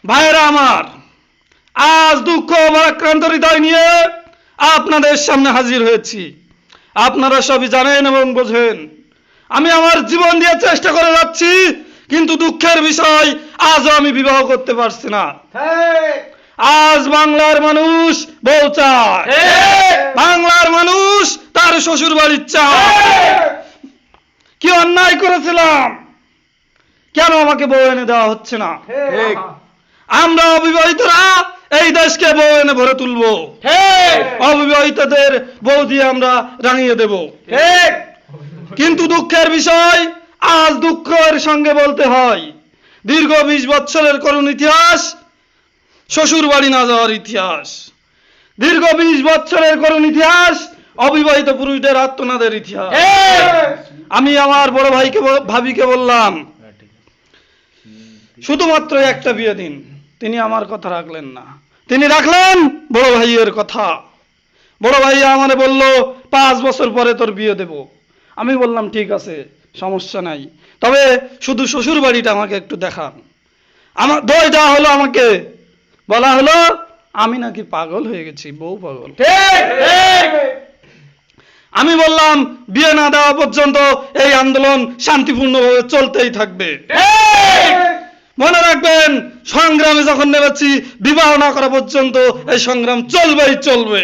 ভাইরা আমার, আজ দুঃখ ভারাক্রান্ত হৃদয় নিয়ে আপনাদের সামনে হাজির হয়েছি। আপনারা সবই জানেন এবং বোঝেন, আমি আমার জীবন দিয়ে চেষ্টা করে যাচ্ছি, কিন্তু দুঃখের বিষয় আজও আমি বিবাহ করতে পারছি না। আজ বাংলার মানুষ বউ চায়, বাংলার মানুষ তার শ্বশুর বাড়ির চায়। কি অন্যায় করেছিলাম? কেন আমাকে বউ এনে দেওয়া হচ্ছে না? আমরা অবিবাহিতরা এই দেশকে বউ এনে ভরে তুলবো, অবিবাহিতদের বউ দিয়ে আমরা রাঙিয়ে দেব। কিন্তু দুঃখের বিষয়, আজ দুঃখের সঙ্গে বলতে হয়, দীর্ঘ 20 বছরের করুণ ইতিহাস, শ্বশুর বাড়ি না যাওয়ার ইতিহাস। দীর্ঘ 20 বছরের করুণ ইতিহাস, অবিবাহিত পুরুষদের আত্মনাদের ইতিহাস। আমি আমার বড় ভাইকে ভাবিকে বললাম, শুধুমাত্র একটা বিয়ে দিন। তিনি আমার কথা রাখলেন না, তিনি রাখলেন বড় ভাইয়ের কথা। বড় ভাই আমারে বলল, 5 বছর পরে তোর বিয়ে দেব। আমি বললাম ঠিক আছে, সমস্যা নাই, তবে শুধু শ্বশুর বাড়িটা আমাকে একটু দেখান। আমার দইটা হলো, আমাকে বলা হলো আমি নাকি পাগল হয়ে গেছি, বউ পাগল। আমি বললাম, বিয়ে না দেওয়া পর্যন্ত এই আন্দোলন শান্তিপূর্ণভাবে চলতেই থাকবে। মনে রাখবেন, সংগ্রামে যখন নেমেছি, বিবাহ না করা পর্যন্ত এই সংগ্রাম চলবেই চলবে।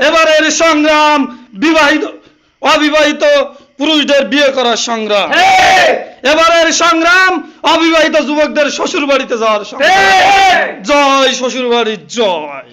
এবারের সংগ্রাম বিবাহিত অবিবাহিত পুরুষদের বিয়ে করার সংগ্রাম। এবারের সংগ্রাম অবিবাহিত যুবকদের শ্বশুর বাড়িতে যাওয়ার সংগ্রাম। জয় শ্বশুর বাড়ির জয়।